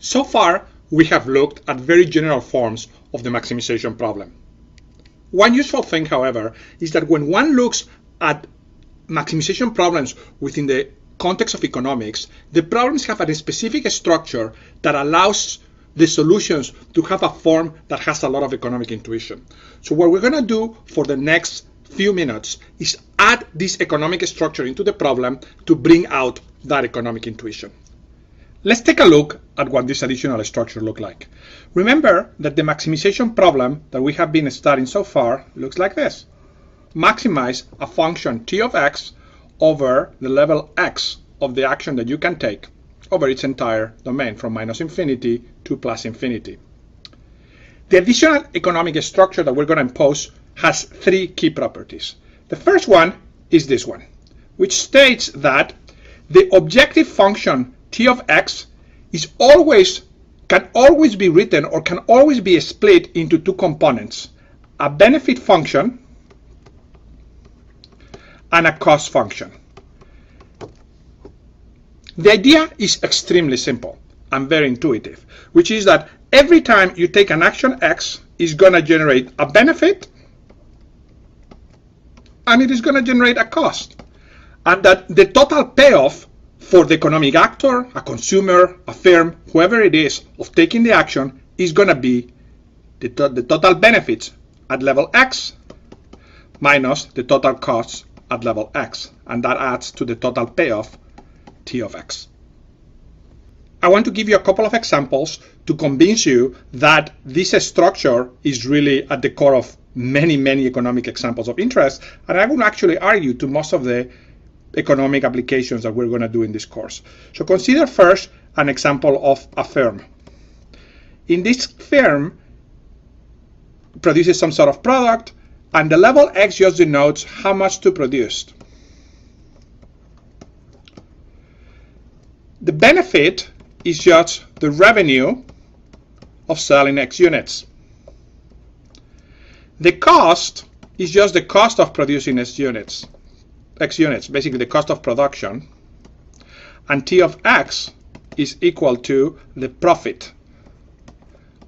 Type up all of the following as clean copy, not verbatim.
So far, we have looked at very general forms of the maximization problem. One useful thing, however, is that when one looks at maximization problems within the context of economics, the problems have a specific structure that allows the solutions to have a form that has a lot of economic intuition. So what we're going to do for the next few minutes is add this economic structure into the problem to bring out that economic intuition. Let's take a look at what this additional structure looks like. Remember that the maximization problem that we have been studying so far looks like this. Maximize a function t of x over the level x of the action that you can take over its entire domain from minus infinity to plus infinity. The additional economic structure that we're going to impose has three key properties. The first one is this one, which states that the objective function t of x can always be written or can always be split into two components, a benefit function and a cost function. The idea is extremely simple and very intuitive, which is that every time you take an action x is going to generate a benefit and it is going to generate a cost, and that the total payoff for the economic actor, a consumer, a firm, whoever it is, of taking the action is going to be the total benefits at level x minus the total costs at level x, and that adds to the total payoff t of x. I want to give you a couple of examples to convince you that this structure is really at the core of many economic examples of interest, and I would actually argue to most of the economic applications that we're going to do in this course. So consider first an example of a firm. In this firm produces some sort of product, and the level x just denotes how much to produce. The benefit is just the revenue of selling x units. The cost is just the cost of producing x units, basically the cost of production, and t of x is equal to the profit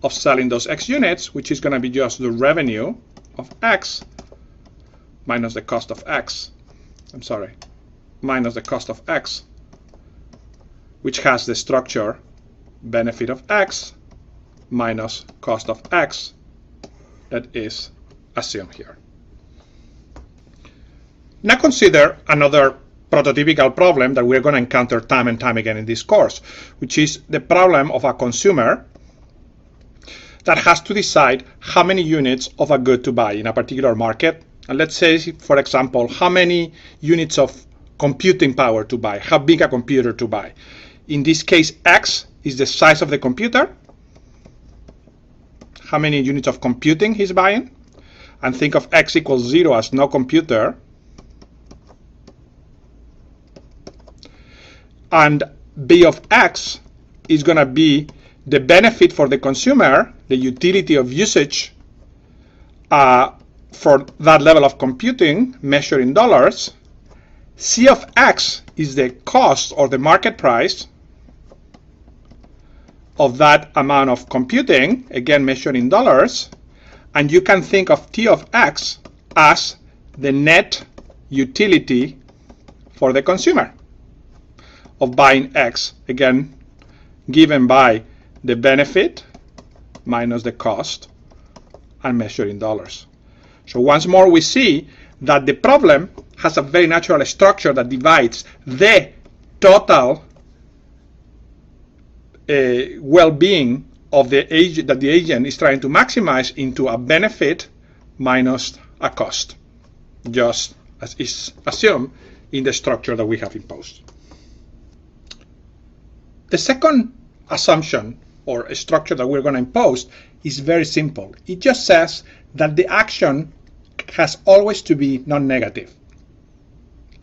of selling those x units, which is going to be just the revenue of x minus the cost of x. Minus the cost of x, which has the structure benefit of x minus cost of x that is assumed here. Now consider another prototypical problem that we're going to encounter time and time again in this course, which is the problem of a consumer that has to decide how many units of a good to buy in a particular market. And let's say, for example, how many units of computing power to buy, how big a computer to buy. In this case, x is the size of the computer, how many units of computing he's buying, and think of x equals 0 as no computer, and b of x is going to be the benefit for the consumer, the utility of usage for that level of computing measured in dollars. C of x is the cost or the market price of that amount of computing, again measured in dollars, and you can think of t of x as the net utility for the consumer of buying x, again given by the benefit minus the cost and measured in dollars. So once more we see that the problem has a very natural structure that divides the total well-being of the agent that the agent is trying to maximize into a benefit minus a cost, just as is assumed in the structure that we have imposed. The second assumption or a structure that we're going to impose is very simple. It just says that the action has always to be non-negative.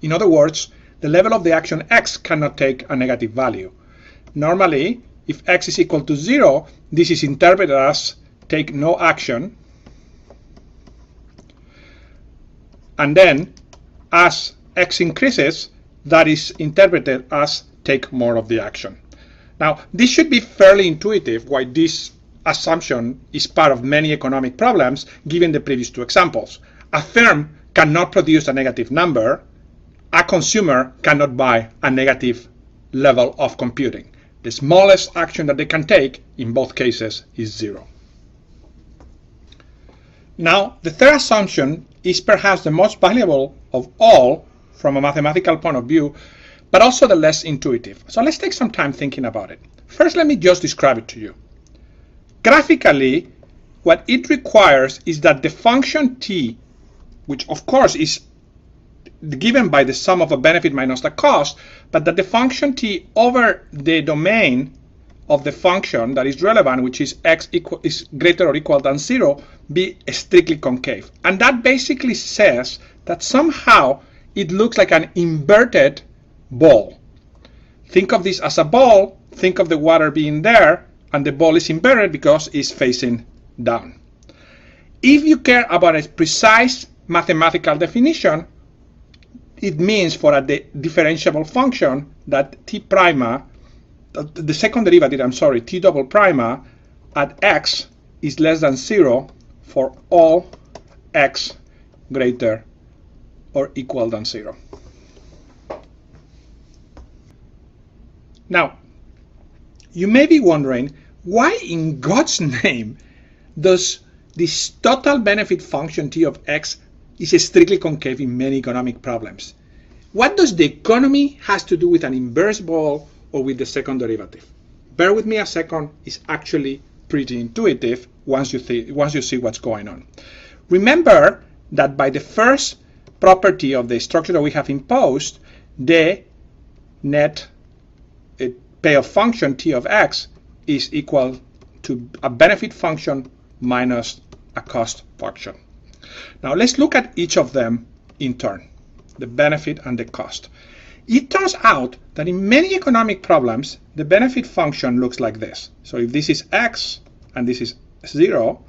In other words, the level of the action x cannot take a negative value. Normally, if x is equal to 0, this is interpreted as take no action, and then as x increases, that is interpreted as take more of the action. Now, this should be fairly intuitive why this assumption is part of many economic problems, given the previous two examples. A firm cannot produce a negative number. A consumer cannot buy a negative level of computing. The smallest action that they can take in both cases is 0. Now, the third assumption is perhaps the most valuable of all from a mathematical point of view, but also the less intuitive. So let's take some time thinking about it. First, let me just describe it to you. Graphically, what it requires is that the function t, which of course is given by the sum of a benefit minus the cost, but that the function t over the domain of the function that is relevant, which is x is greater or equal than 0, be strictly concave. And that basically says that somehow it looks like an inverted ball. Think of this as a ball, think of the water being there, and the ball is inverted because it's facing down. If you care about a precise mathematical definition, it means for a differentiable function that t prima, the second derivative, I'm sorry, t double prima at x is less than 0 for all x greater or equal than 0. Now, you may be wondering, why in God's name does this total benefit function t of x is strictly concave in many economic problems? What does the economy has to do with an inverse ball or with the second derivative? Bear with me a second, it's actually pretty intuitive once you see what's going on. Remember that by the first property of the structure that we have imposed, the net payoff function t of x is equal to a benefit function minus a cost function. Now let's look at each of them in turn, the benefit and the cost. It turns out that in many economic problems, the benefit function looks like this. So if this is x and this is 0,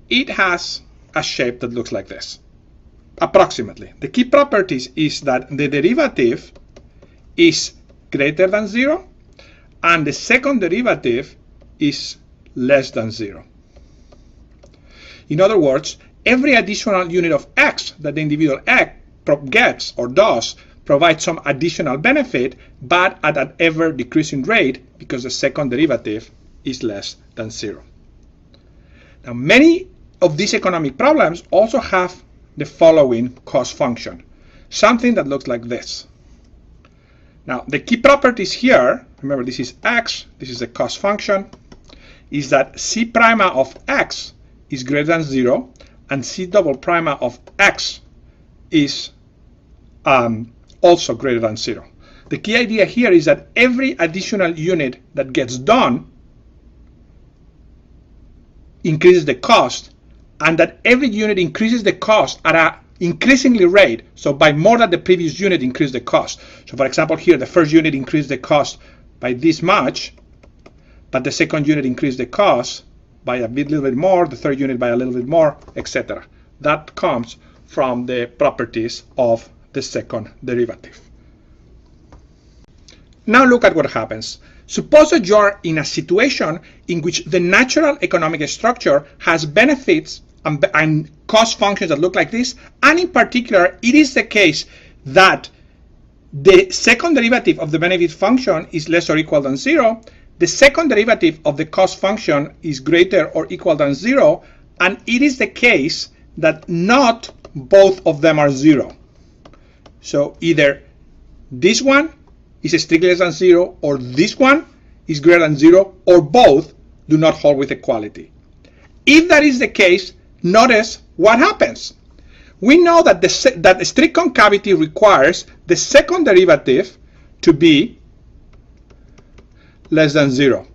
it has a shape that looks like this, approximately. The key properties is that the derivative is greater than 0 and the second derivative is less than 0. In other words, every additional unit of x that the individual x gets or does provides some additional benefit, but at an ever decreasing rate because the second derivative is less than 0. Now, many of these economic problems also have the following cost function, something that looks like this. Now, the key properties here, remember this is x, this is the cost function, is that c prima of x is greater than 0 and c double prima of x is also greater than 0. The key idea here is that every additional unit that gets done increases the cost, and that every unit increases the cost at an increasingly rate, so by more than the previous unit increase the cost. So for example here, the first unit increased the cost by this much, but the second unit increased the cost by a little bit more, the third unit by a little bit more, etc. That comes from the properties of the second derivative. Now look at what happens. Suppose that you're in a situation in which the natural economic structure has benefits and cost functions that look like this, and in particular, it is the case that the second derivative of the benefit function is less or equal than 0, the second derivative of the cost function is greater or equal than 0, and it is the case that not both of them are 0. So either this one is strictly less than 0, or this one is greater than 0, or both do not hold with equality. If that is the case, notice what happens. We know that that strict concavity requires the second derivative to be less than 0.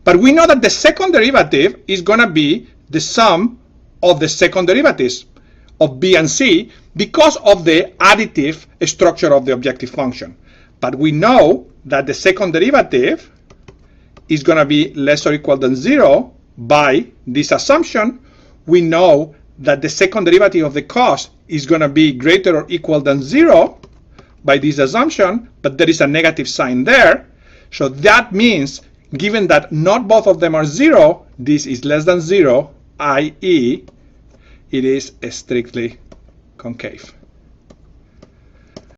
But we know that the second derivative is going to be the sum of the second derivatives of b and c because of the additive structure of the objective function. But we know that the second derivative is going to be less or equal than 0 by this assumption. We know that the second derivative of the cost is going to be greater or equal than 0 by this assumption, but there is a negative sign there. So that means, given that not both of them are 0, this is less than 0, i.e., it is strictly concave.